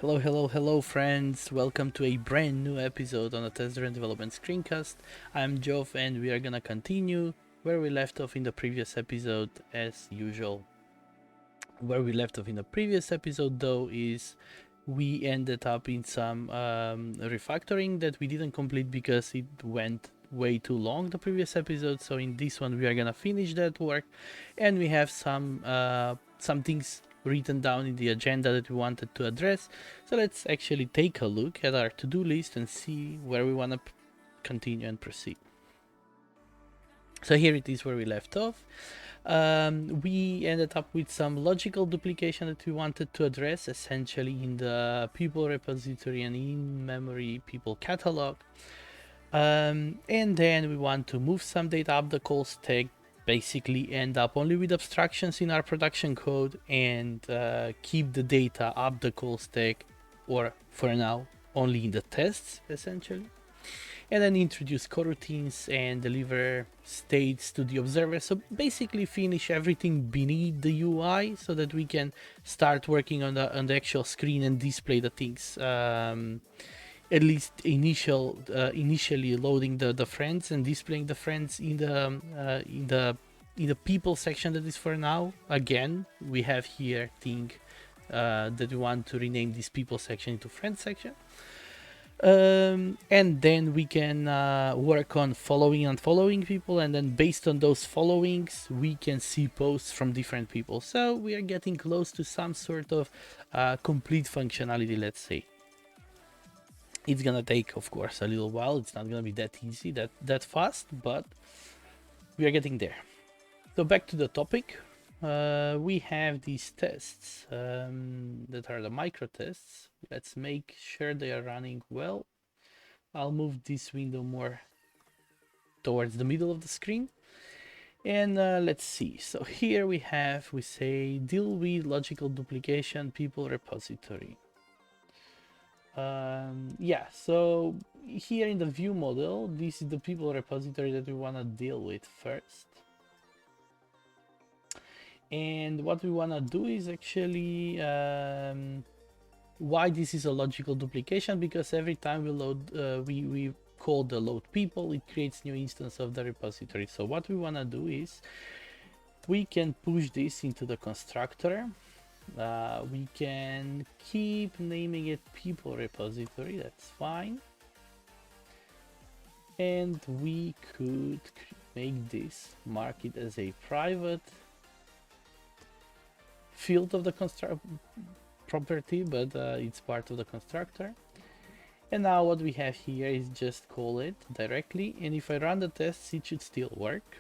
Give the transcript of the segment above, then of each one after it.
Hello, friends. Welcome to a brand new episode on the Test-Driven Development Screencast. I'm Jove, and we are gonna continue where we left off in the previous episode, as usual. Where we left off in the previous episode, though, is we ended up in some refactoring that we didn't complete because it went way too long the previous episode. So in this one, we are gonna finish that work, and we have some things written down in the agenda that we wanted to address. So let's actually take a look at our to-do list and see where we want to continue and proceed. So here it is where we left off. We ended up with some logical duplication that we wanted to address, essentially in the people repository and in-memory people catalog. And then we want to move some data up the call stack, basically end up only with abstractions in our production code, and keep the data up the call stack, or for now only in the tests essentially, and then introduce coroutines and deliver states to the observer. So basically finish everything beneath the UI so that we can start working on the actual screen and display the things. At least initially loading the friends and displaying the friends in the people section. That is for now. Again, we have here thing that we want to rename this people section into friends section. And then we can work on following and unfollowing people, and then based on those followings we can see posts from different people. So we are getting close to some sort of complete functionality, let's say. It's gonna take, of course, a little while. It's not gonna be that easy, that fast, but we are getting there. So back to the topic. We have these tests that are the micro tests. Let's make sure they are running well. I'll move this window more towards the middle of the screen. And let's see. So here we say deal with logical duplication people repository. Yeah, so here in the view model, this is the people repository that we want to deal with first. And what we want to do is actually why this is a logical duplication, because every time we load we call the load people, it creates new instance of the repository. So what we want to do is we can push this into the constructor. We can keep naming it people repository, that's fine, and we could make this, mark it as a private field of the construct property, but it's part of the constructor. And now what we have here is just call it directly, and if I run the tests it should still work,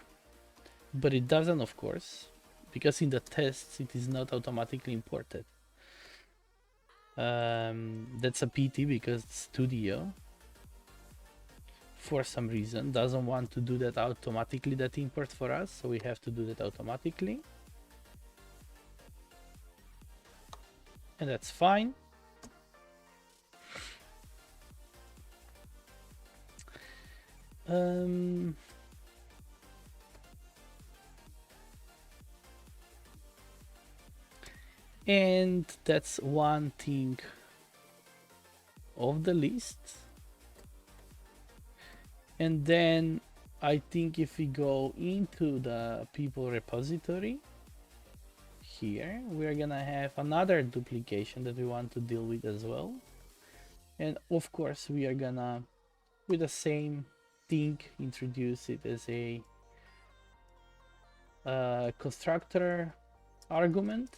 but it doesn't, of course, because in the tests it is not automatically imported. That's a pity, because Studio for some reason doesn't want to do that automatically, that import for us, so we have to do that automatically, and that's fine. And that's one thing of the list. And then I think if we go into the people repository here, we're gonna have another duplication that we want to deal with as well. And of course we are gonna, with the same thing, introduce it as a constructor argument.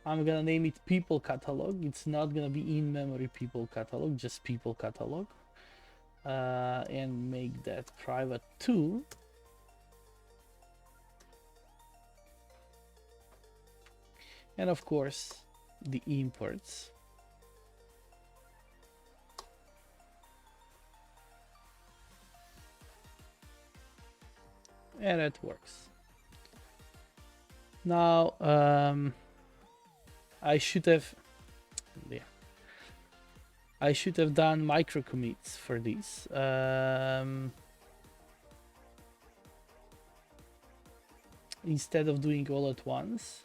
I'm gonna name it people catalog. It's not gonna be in memory people catalog, just people catalog, and make that private too. And of course the imports. And that works. Now I should have done micro commits for this. Instead of doing all at once.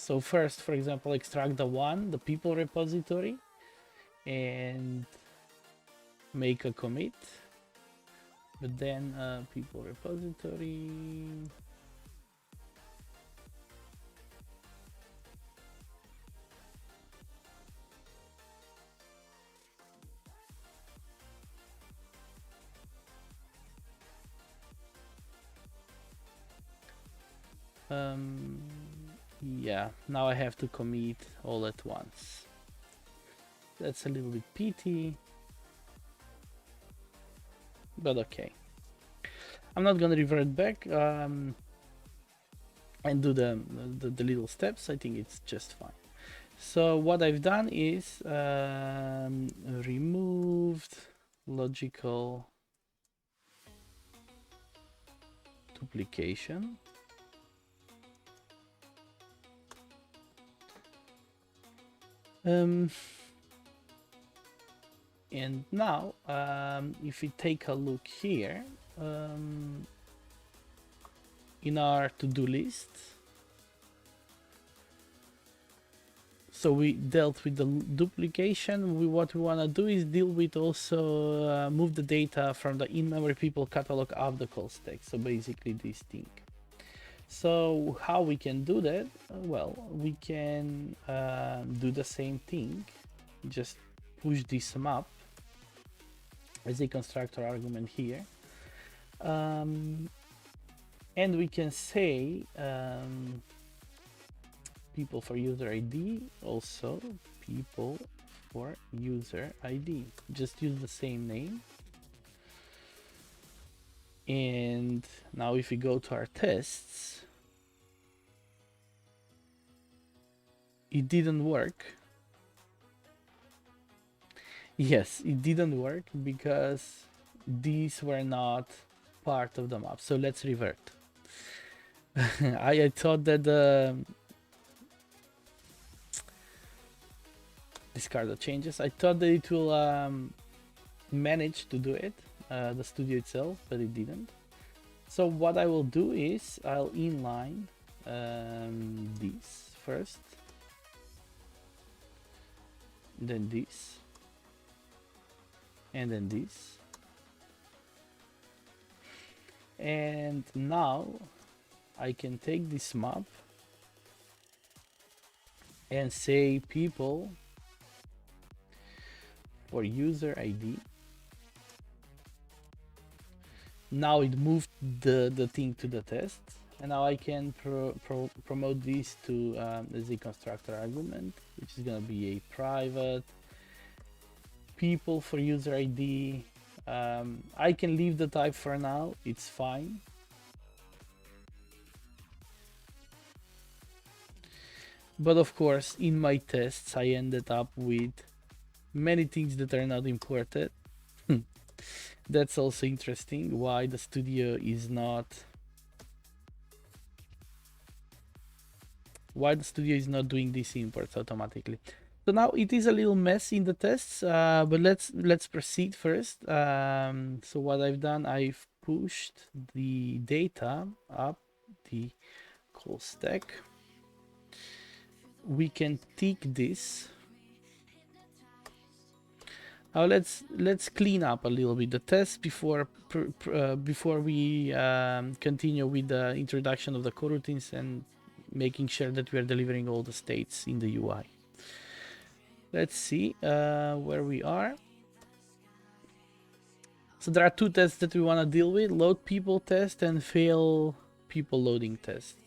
So first, for example, extract the people repository, and make a commit. But then people repository. Yeah, now I have to commit all at once. That's a little bit pity, but okay. I'm not gonna revert back and do the little steps. I think it's just fine. So what I've done is removed logical duplication. And now if we take a look here in our to-do list, so we dealt with the duplication. What we want to do is deal with also move the data from the in-memory people catalog up the call stack, so basically this thing. So how we can do that? Well, we can do the same thing, just push this map as a constructor argument here, and we can say people for user ID, also people for user ID, just use the same name. And now if we go to our tests, it didn't work. Yes, it didn't work because these were not part of the map. So let's revert. I thought that discard the changes. I thought that it will manage to do it, the studio itself, but it didn't. So what I will do is I'll inline this first, then this, and then this. And now I can take this map and say people for user ID. Now it moved the thing to the test, and now I can promote this to as a constructor argument, which is gonna be a private people for user ID. I can leave the type for now, it's fine. But of course, in my tests, I ended up with many things that are not imported. That's also interesting, why the studio is not doing these imports automatically. So now it is a little mess in the tests, but let's proceed first. So what I've done, I've pushed the data up the call stack. We can tick this. Now let's clean up a little bit the test before we continue with the introduction of the coroutines and making sure that we are delivering all the states in the UI. Let's see where we are. So there are two tests that we want to deal with: load people test and fail people loading test.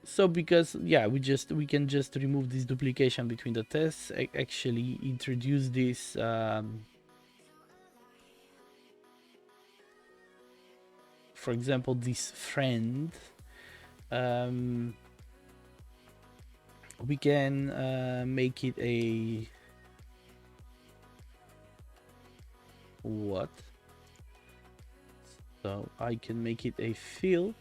So because we can just remove this duplication between the tests, actually introduce this for example, this friend, we can make it a what? So I can make it a field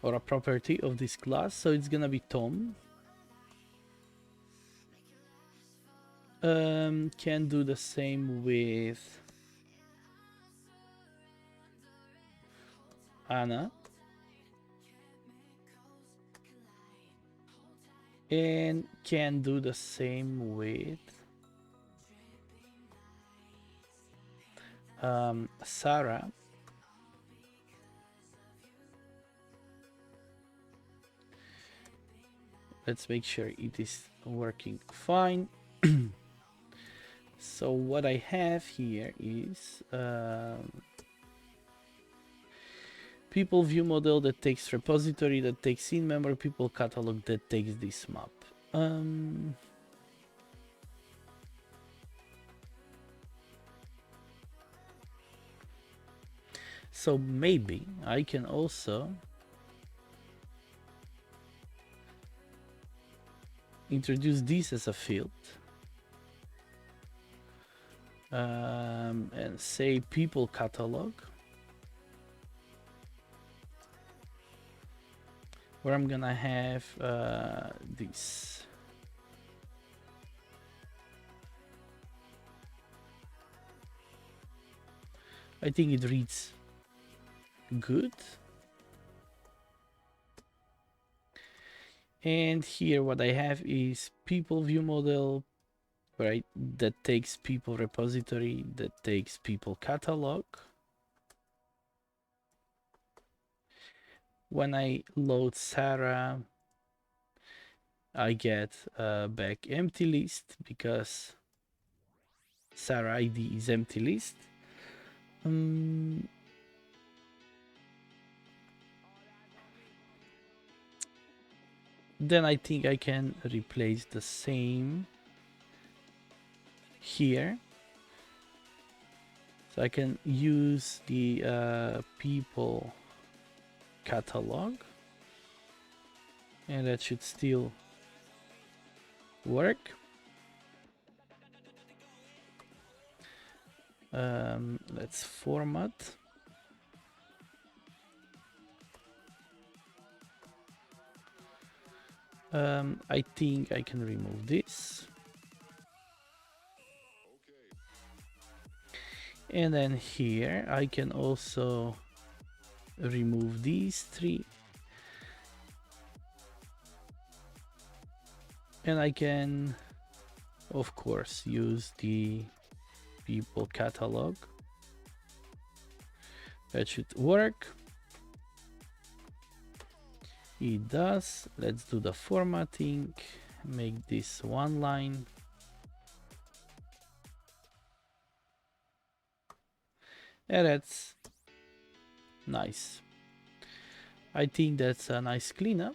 or a property of this class, so it's gonna be Tom. Can do the same with Anna. And can do the same with Sarah. Let's make sure it is working fine. So what I have here is people view model that takes repository, that takes in memory, people catalog that takes this map. So maybe I can also introduce this as a field and say people catalog, where I'm gonna have this. I think it reads good. And here what I have is people view model, right, that takes people repository, that takes people catalog. When I load Sarah, I get back empty list because Sarah ID is empty list. Then I think I can replace the same here. So I can use the people catalog, and that should still work. Let's format. I think I can remove this. And then here I can also remove these three. And I can, of course, use the people catalog. That should work. It does. Let's do the formatting. Make this one line. And that's nice. I think that's a nice cleanup.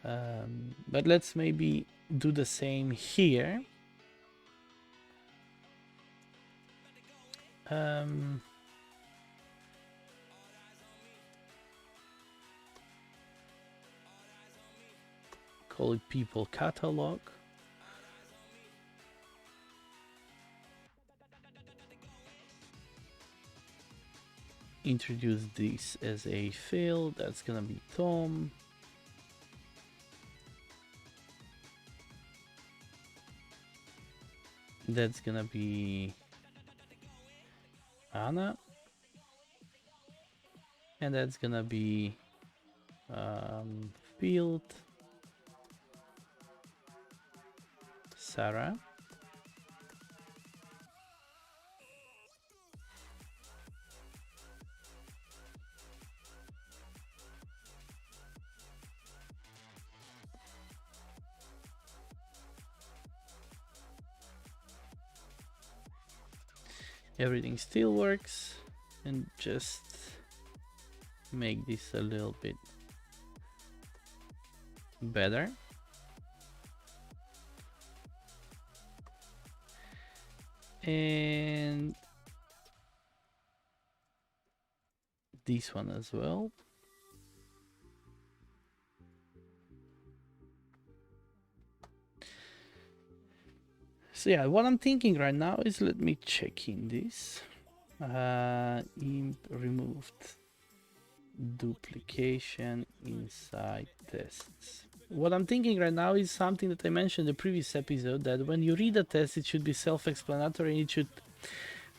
But let's maybe do the same here. Call it people catalog. Introduce this as a field. That's gonna be Tom. That's gonna be Anna. And that's gonna be field Sarah. Everything still works, and just make this a little bit better. And this one as well. So yeah, what I'm thinking right now is, let me check in this. Imp removed duplication inside tests. What I'm thinking right now is something that I mentioned in the previous episode, that when you read a test, it should be self-explanatory and it should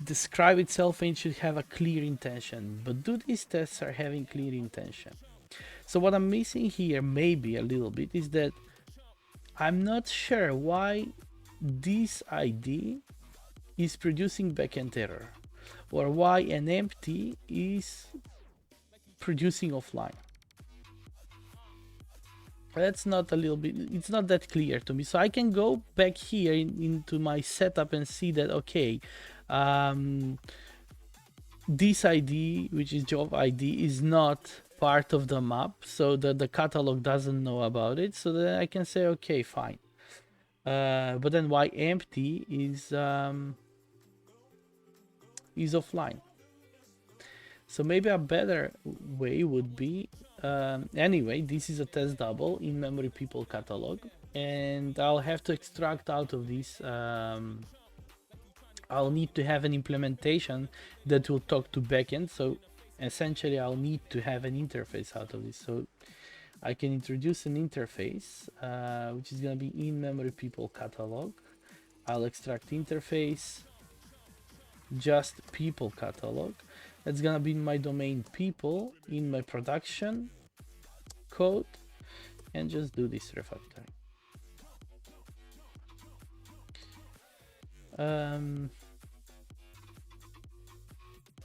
describe itself and it should have a clear intention. But do these tests are having clear intention? So what I'm missing here, maybe a little bit, is that I'm not sure why this ID is producing backend error, or why an empty is producing offline. That's not a little bit, it's not that clear to me. So I can go back here into my setup and see that, okay, this ID, which is job ID, is not part of the map, so that the catalog doesn't know about it. So then I can say, okay, fine. But then why empty is offline? So maybe a better way would be, anyway, this is a test double in memory people catalog, and I'll have to extract out of this. I'll need to have an implementation that will talk to backend. So essentially, I'll need to have an interface out of this. So I can introduce an interface, which is going to be in memory people catalog. I'll extract interface, just people catalog. That's gonna be in my domain people, in my production code, and just do this refactoring.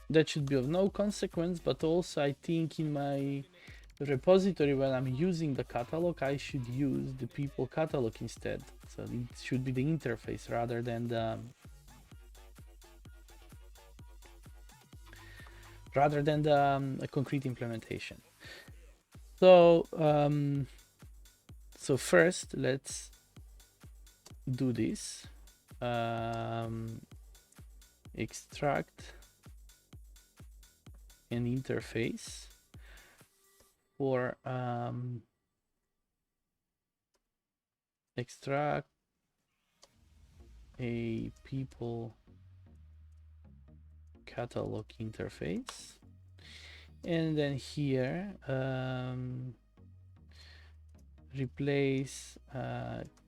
That should be of no consequence, but also I think in my repository when I'm using the catalog, I should use the people catalog instead. So it should be the interface rather than the a concrete implementation. So so first let's do this. Extract an interface for extract a people catalog interface, and then here replace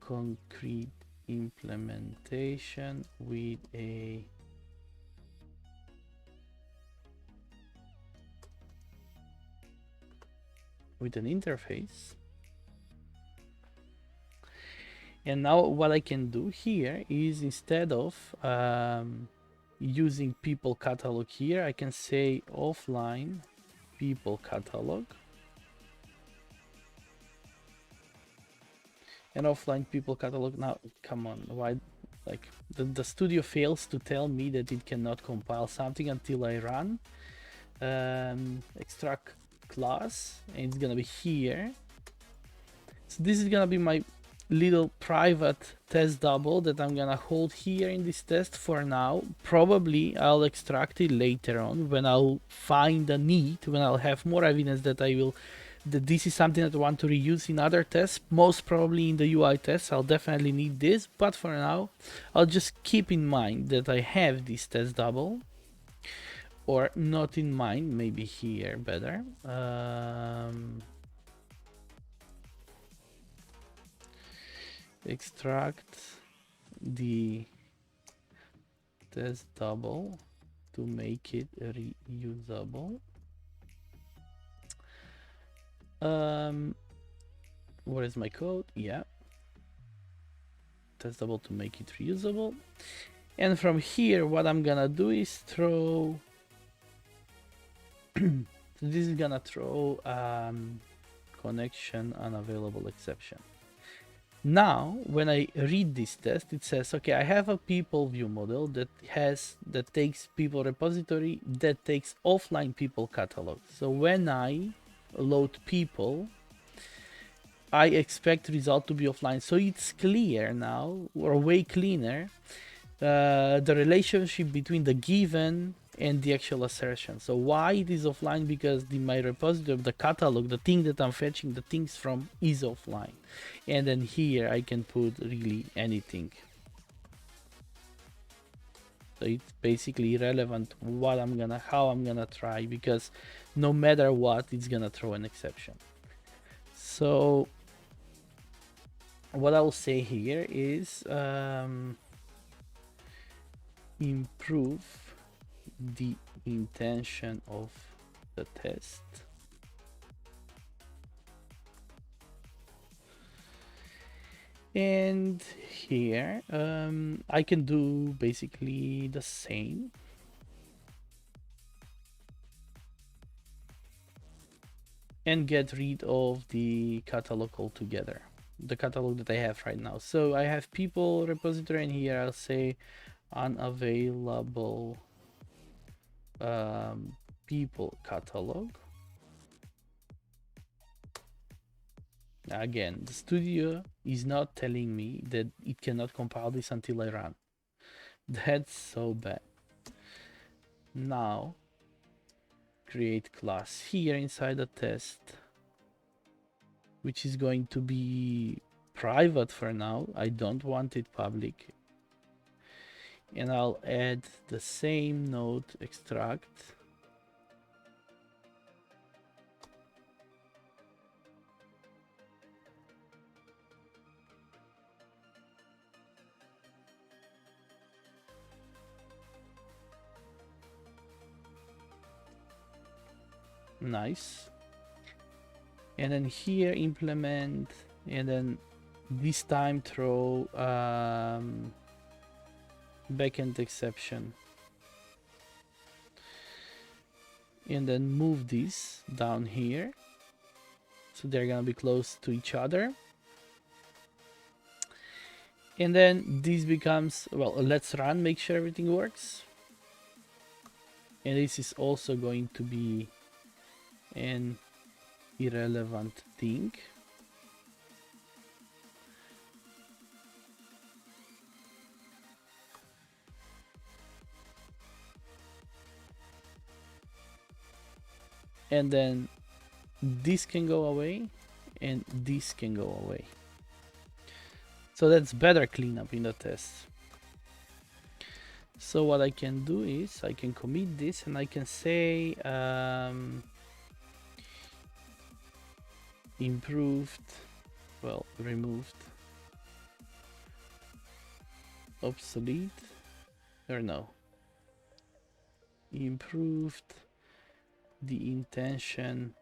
concrete implementation with an interface. And now what I can do here is, instead of using people catalog here, I can say offline people catalog. And offline people catalog. Now, come on, why? Like the studio fails to tell me that it cannot compile something until I run extract class, and it's gonna be here. So this is gonna be my little private test double that I'm gonna hold here in this test for now. Probably I'll extract it later on when I'll find a need, when I'll have more evidence that that this is something that I want to reuse in other tests. Most probably in the UI tests I'll definitely need this, but for now I'll just keep in mind that I have this test double, or not in mind, maybe here better. Extract the test double to make it reusable. Where is my code? Yeah, test double to make it reusable. And from here what I'm gonna do is throw so this is gonna throw connection unavailable exception. Now when I read this test, it says, okay, I have a people view model that takes people repository, that takes offline people catalog. So when I load people, I expect result to be offline. So it's clear now, or way cleaner, the relationship between the given and the actual assertion. So why it is offline? Because my repository of the catalog, the thing that I'm fetching the things from, is offline. And then here I can put really anything. So it's basically irrelevant how I'm gonna try, because no matter what, it's gonna throw an exception. So what I will say here is improve the intention of the test. And here I can do basically the same. And get rid of the catalog altogether, the catalog that I have right now. So I have people repository, and here I'll say unavailable people catalog. Again, the studio is not telling me that it cannot compile this until I run. That's so bad. Now create class here inside the test, which is going to be private for now. I don't want it public. And I'll add the same node extract. Nice. And then here implement, and then this time throw backend exception, and then move this down here so they're gonna be close to each other. And then this becomes, well, let's run, make sure everything works. And this is also going to be an irrelevant thing. And then this can go away and this can go away. So that's better cleanup in the test. So what I can do is I can commit this and I can say improved, well, removed, obsolete, or no, improved the intention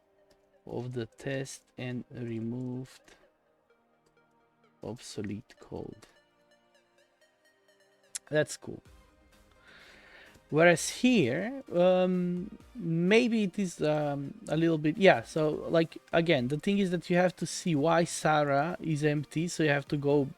of the test and removed obsolete code. That's cool. Whereas here, maybe it is a little bit, yeah. So like, again, the thing is that you have to see why Sarah is empty. So you have to go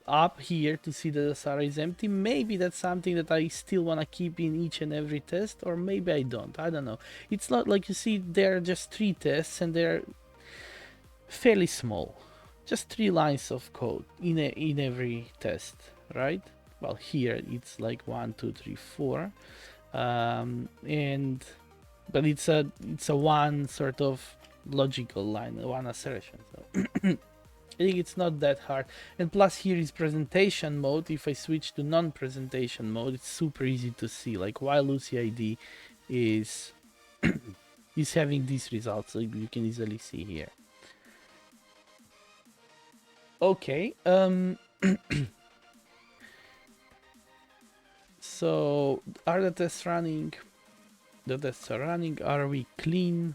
up here to see that Sarah is empty. Maybe that's something that I still want to keep in each and every test, or maybe I don't. I don't know. It's not like, you see, there are just 3 tests and they're fairly small. Just 3 lines of code in every test, right? Well, here it's like 1, 2, 3, 4, and but it's a one sort of logical line, one assertion. So I think it's not that hard. And plus here is presentation mode. If I switch to non-presentation mode, it's super easy to see, like why Lucy ID is is having these results. So you can easily see here. Okay. So are the tests running? The tests are running. Are we clean?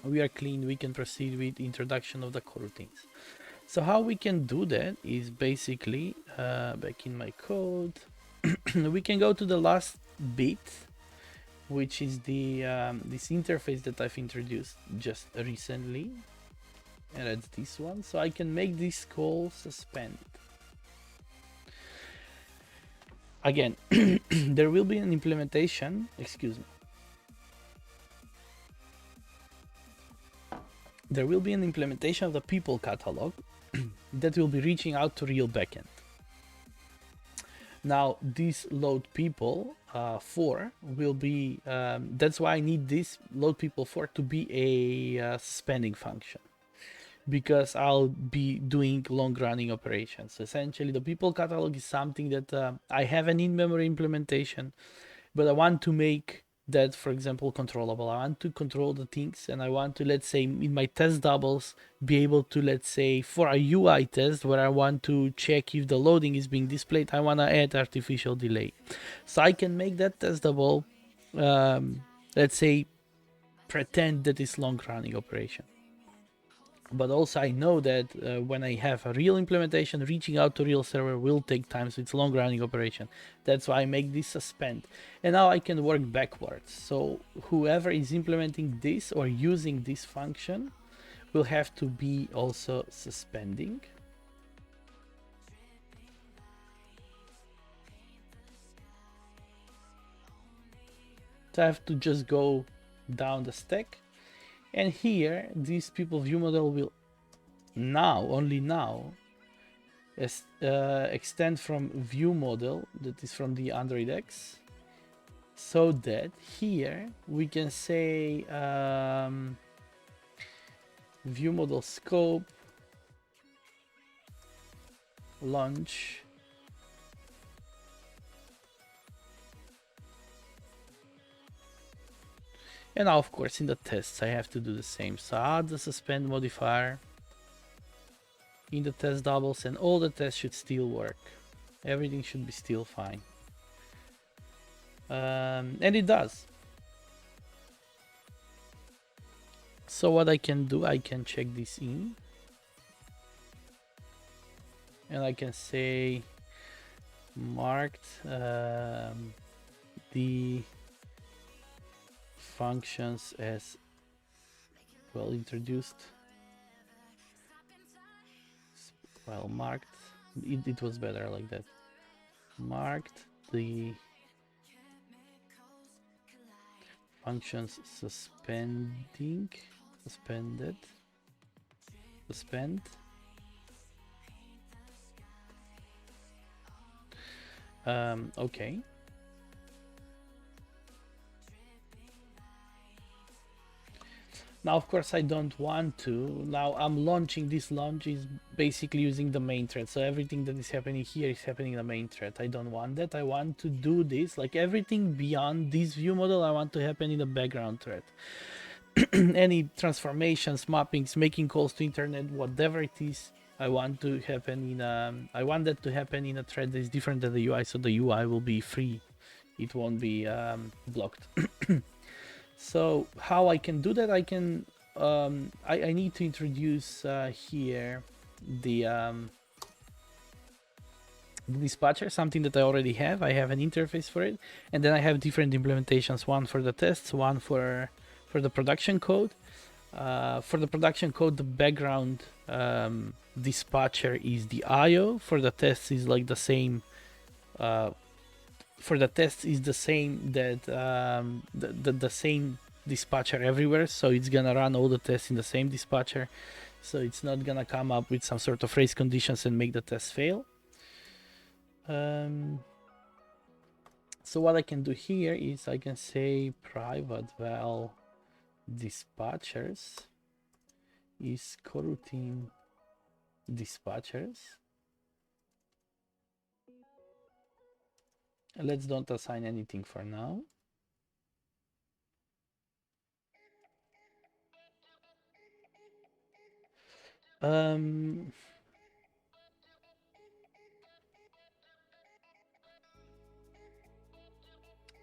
We are clean. We can proceed with introduction of the coroutines. So how we can do that is basically back in my code. We can go to the last bit, which is the this interface that I've introduced just recently, and that's this one. So I can make this call suspend. Again, there will be an implementation, excuse me. There will be an implementation of the people catalog that will be reaching out to real backend. Now, this load people for will be, that's why I need this load people for to be a suspending function, because I'll be doing long running operations. So essentially the people catalog is something that I have an in-memory implementation, but I want to make that, for example, controllable. I want to control the things, and I want to, let's say, in my test doubles, be able to, let's say, for a UI test where I want to check if the loading is being displayed, I want to add artificial delay. So I can make that test double, let's say, pretend that it's long running operation. But also I know that when I have a real implementation, reaching out to real server will take time, so it's long running operation. That's why I make this suspend. And now I can work backwards. So whoever is implementing this or using this function will have to be also suspending. So I have to just go down the stack. And here, these people view model will now, only now, extend from view model, that is from the Android X, so that here we can say view model scope launch and now of course in the tests I have to do the same. So add the suspend modifier in the test doubles and all the tests should still work. Everything should be still fine. And it does. So what I can do, I can check this in. And I can say marked the functions as well introduced. Well, marked, it was better like that. Marked the functions suspend. Okay. Now, of course, I don't want to. Now I'm launching. This launch is basically using the main thread. So everything that is happening here is happening in the main thread. I don't want that. I want to do this, like everything beyond this view model, I want to happen in the background thread. Any transformations, mappings, making calls to internet, whatever it is, I want to happen in I want that to happen in a thread that is different than the UI, so the UI will be free. It won't be blocked. So how I can do that? I can I need to introduce here the dispatcher, something that I already have. I have an interface for it, and then I have different implementations, one for the tests, one for the production code. For the production code, the background dispatcher is the IO. For the tests is like the same. For the tests is the same that the same dispatcher everywhere, so it's gonna run all the tests in the same dispatcher, so it's not gonna come up with some sort of race conditions and make the test fail. So what I can do here is I can say private val dispatchers is coroutine dispatchers. Let's don't assign anything for now.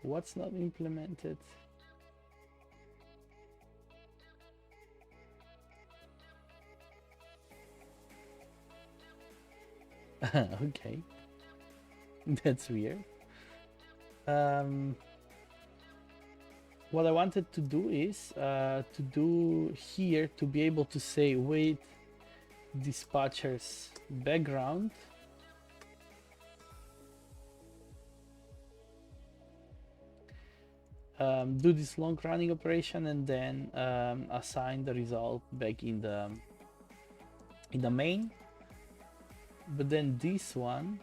What's not implemented? Okay, that's weird. What I wanted to do is to do here to be able to say wait dispatchers background do this long running operation and then assign the result back in the main, but then this one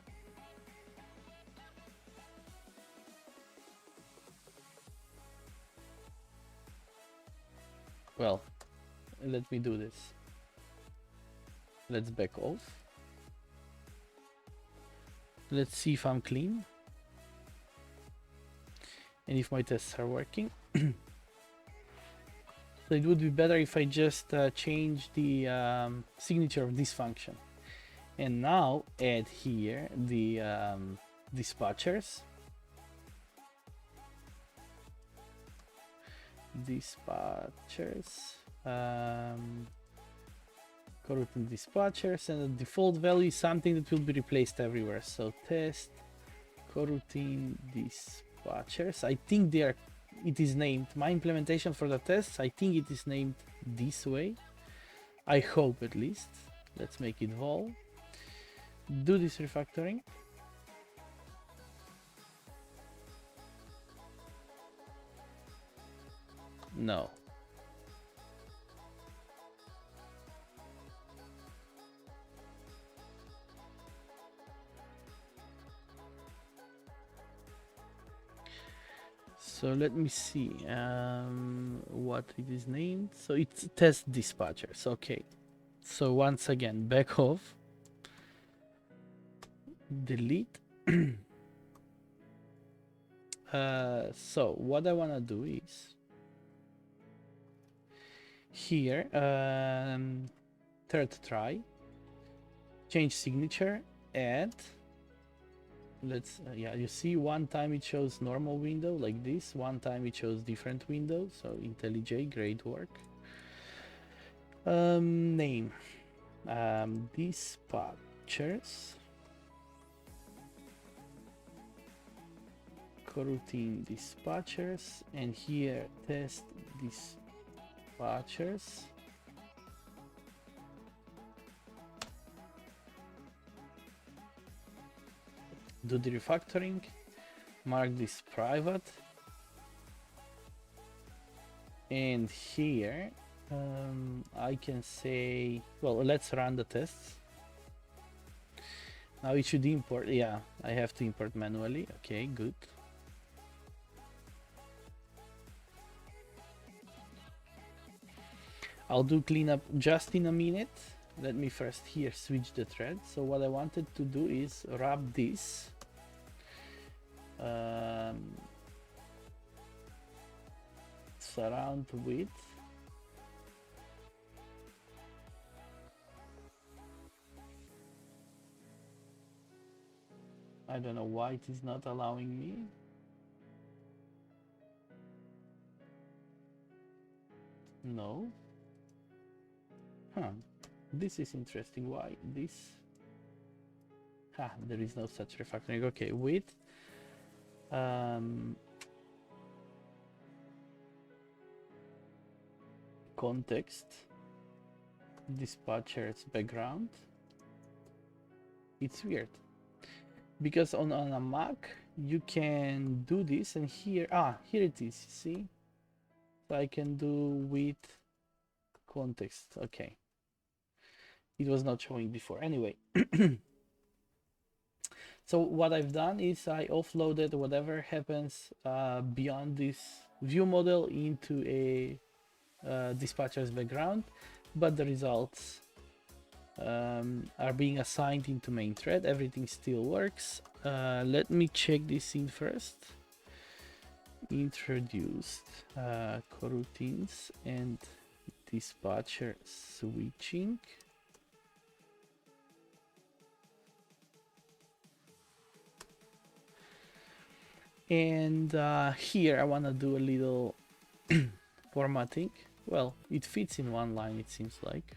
well, let me do this. Let's back off. Let's see if I'm clean. and if my tests are working. So it would be better if I just change the signature of this function, and now add here the dispatchers. Coroutine dispatchers, and the default value is something that will be replaced everywhere. So test coroutine dispatchers. I think it is named, my implementation for the tests, I think it is named this way. I hope, at least. Let's make it vol. Do this refactoring. No. So let me see what it is named. So it's test dispatchers. Okay. So once again, back off. Delete. So what I want to do is here, third try, change signature, add. Let's yeah, you see, one time it shows normal window like this, one time it shows different window. So IntelliJ, great work. Name, dispatchers, coroutine dispatchers, and here test dispatchers. Do the refactoring, mark this private, and here I can say, well, let's run the tests. Now it should import. Yeah, I have to import manually. Okay, good. I'll do cleanup just in a minute. Let me first here switch the thread. So what I wanted to do is wrap this surround with I don't know why it is not allowing me. No. Huh. This is interesting. Why this? There is no such refactoring. Okay, with context dispatcher's background. It's weird because on a Mac you can do this, and here here it is. See, so I can do with context. Okay, it was not showing before. Anyway. So what I've done is I offloaded whatever happens beyond this view model into a dispatcher's background, but the results are being assigned into main thread. Everything still works. Let me check this in first. Introduced coroutines and dispatcher switching. And here I want to do a little formatting. Well, it fits in one line, it seems like.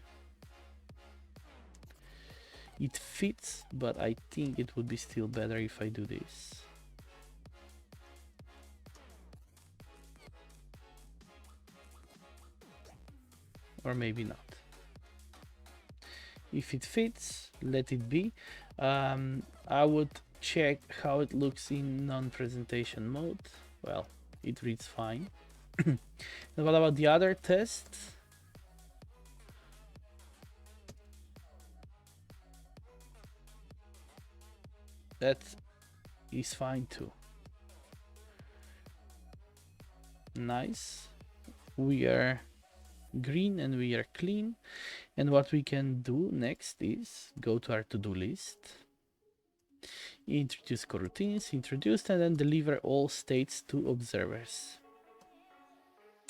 It fits, but I think it would be still better if I do this. Or maybe not. If it fits, let it be. I would check how it looks in non-presentation mode. Well, it reads fine. And what about the other tests? That is fine too. Nice. We are green and we are clean. And what we can do next is go to our to-do list. Introduce coroutines, introduced, and then deliver all states to observers.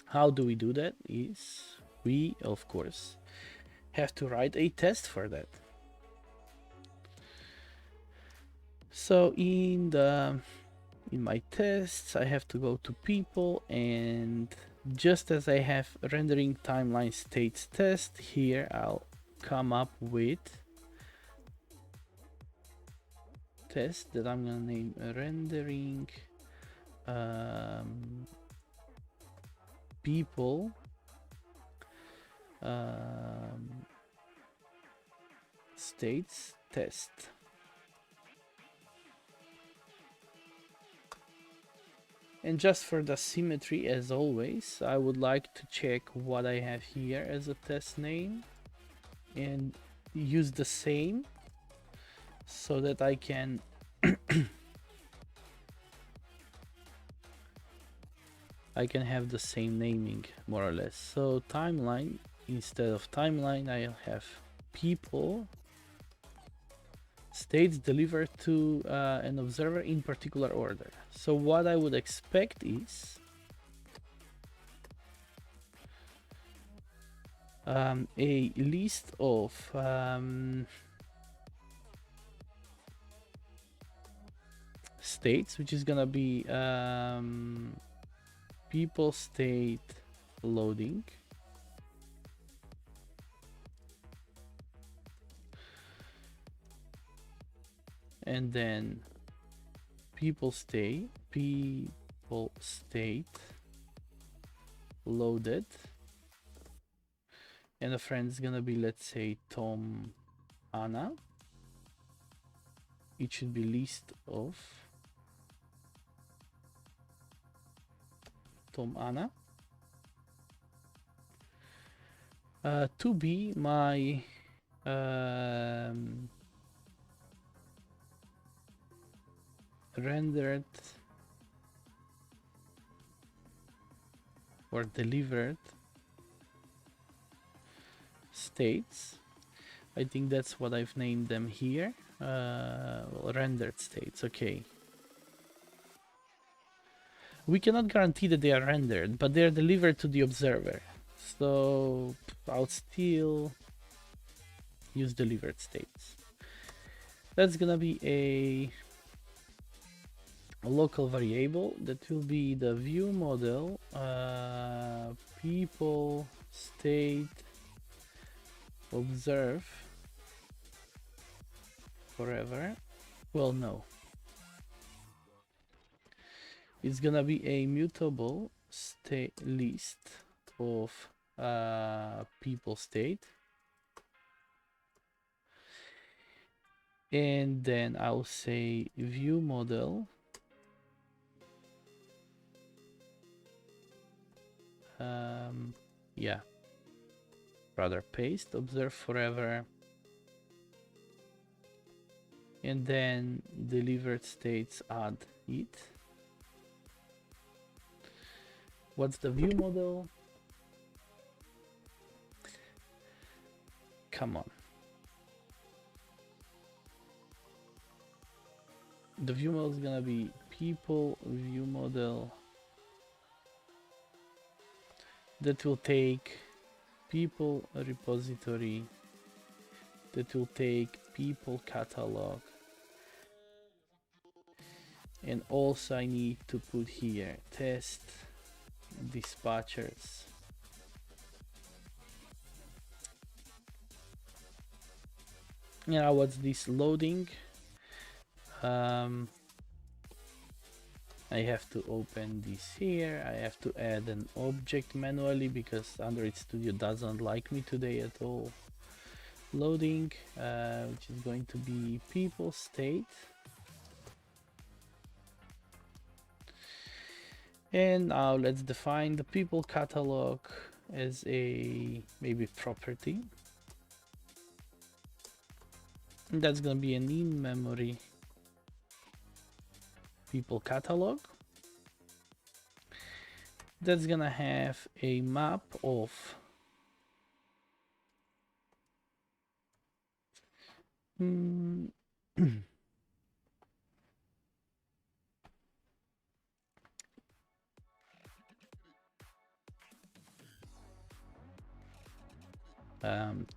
How do we do that? Is we, of course, have to write a test for that. So in my tests, I have to go to people, and just as I have rendering timeline states test, here I'll come up with test that I'm gonna name rendering people states test. And just for the symmetry, as always, I would like to check what I have here as a test name and use the same so that I can I can have the same naming, more or less. So timeline, instead of timeline, I'll have people states delivered to an observer in particular order. So what I would expect is a list of states, which is gonna be people state loading, and then people state loaded, and the friend is gonna be, let's say, Tom Anna. It should be list of Tom Anna. To be my rendered or delivered states. I think that's what I've named them here. Well, rendered states, okay. We cannot guarantee that they are rendered, but they are delivered to the observer. So I'll still use delivered states. That's gonna be a local variable that will be the view model people state observe forever. Well, no, it's gonna be a mutable state list of people state, and then I'll say view model yeah, rather paste observe forever, and then delivered states add it. What's the view model? Come on. The view model is gonna be people view model that will take people repository, that will take people catalog, and also I need to put here test dispatchers. Now what's this loading? I have to open this here. I have to add an object manually because Android Studio doesn't like me today at all. Loading, which is going to be people state. And now let's define the people catalog as a maybe property. And that's gonna be an in-memory people catalog. That's gonna have a map of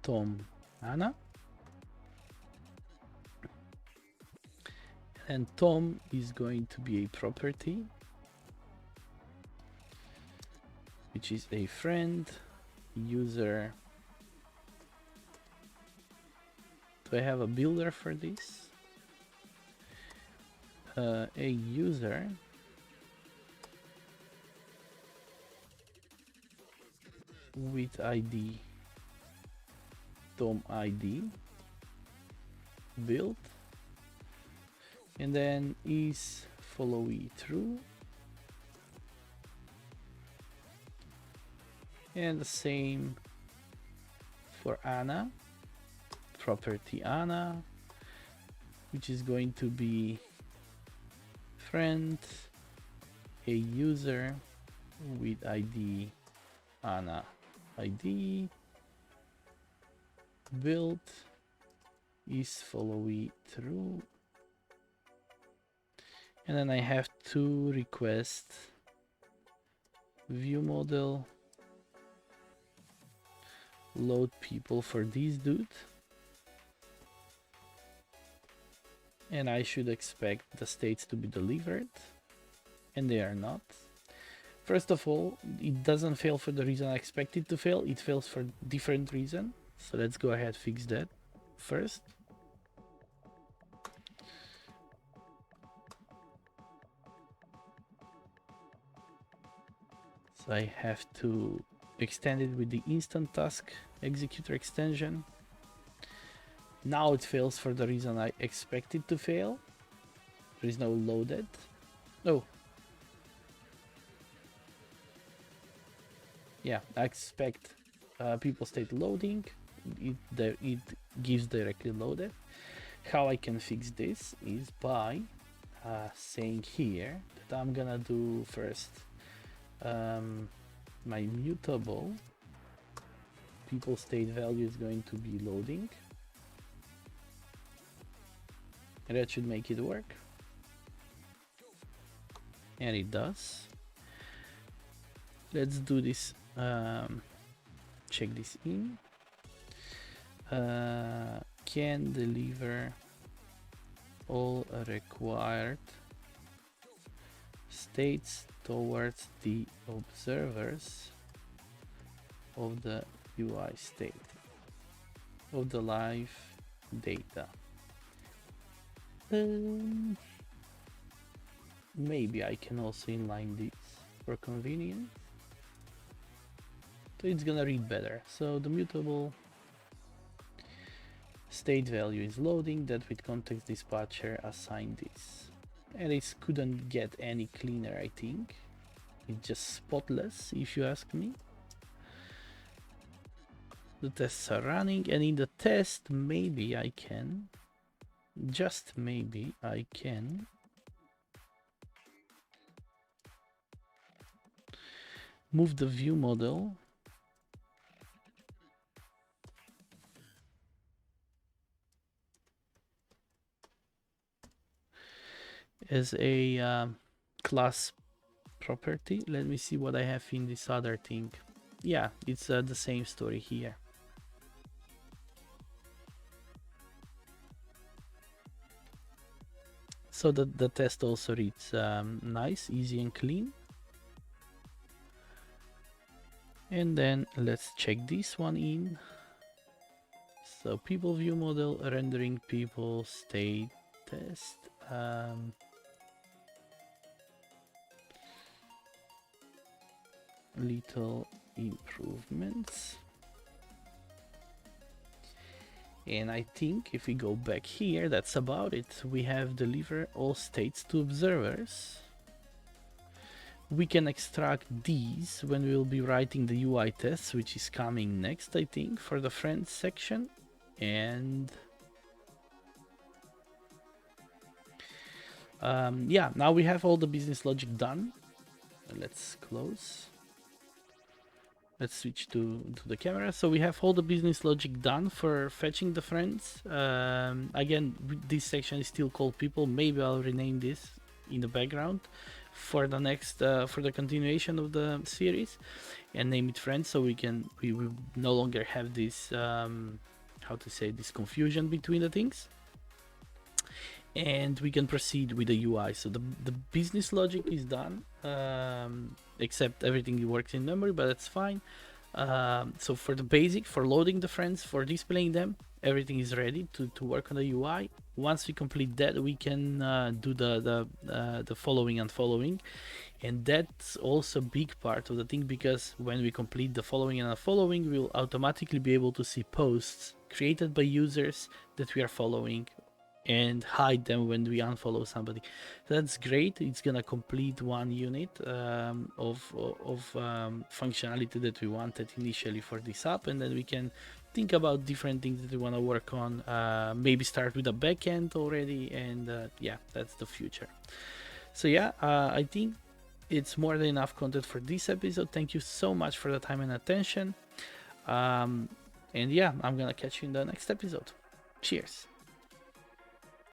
Tom, Anna. And Tom is going to be a property, which is a friend, user. Do I have a builder for this? A user with ID, Tom ID, build, and then is followee true, and the same for Anna, property Anna, which is going to be friend, a user with ID Anna ID, build is followee true, and then I have to request view model load people for this dude, and I should expect the states to be delivered, and they are not. First of all, it doesn't fail for the reason I expect it to fail, it fails for different reason. So let's go ahead fix that first. So I have to extend it with the instant task executor extension. Now it fails for the reason I expect it to fail. There is no loaded. Oh. Yeah, I expect people state loading. It gives directly loaded. How I can fix this is by saying here that I'm gonna do first my mutable people state value is going to be loading, and that should make it work, and it does. Let's do this. Check this in. Can deliver all required states towards the observers of the UI state of the live data. Maybe I can also inline this for convenience. So it's gonna read better. So the mutable state value is loading, that with context dispatcher assign this. And it couldn't get any cleaner, I think. It's just spotless, if you ask me. The tests are running, and in the test, maybe I can, just maybe I can move the view model as a class property. Let me see what I have in this other thing. Yeah, it's the same story here. So the test also reads nice, easy and clean. And then let's check this one in. So people view model rendering people state test. Little improvements. And I think if we go back here, that's about it. We have deliver all states to observers. We can extract these when we will be writing the UI tests, which is coming next, I think, for the friends section. And yeah, now we have all the business logic done. Let's close. Let's switch to the camera. So we have all the business logic done for fetching the friends. Again, this section is still called people. Maybe I'll rename this in the background. for the next for the continuation of the series, and name it friends, so we will no longer have this how to say, this confusion between the things, and we can proceed with the UI. So the business logic is done, except everything works in memory, but that's fine. So for the basic, for loading the friends, for displaying them, everything is ready to work on the UI. Once we complete that, we can do the following and following, and that's also a big part of the thing, because when we complete the following and unfollowing, we'll automatically be able to see posts created by users that we are following and hide them when we unfollow somebody. That's great. It's gonna complete one unit of functionality that we wanted initially for this app, and then we can think about different things that we want to work on. Maybe start with a backend already, and yeah, that's the future. So yeah, I think it's more than enough content for this episode. Thank you so much for the time and attention. And yeah, I'm gonna catch you in the next episode. Cheers.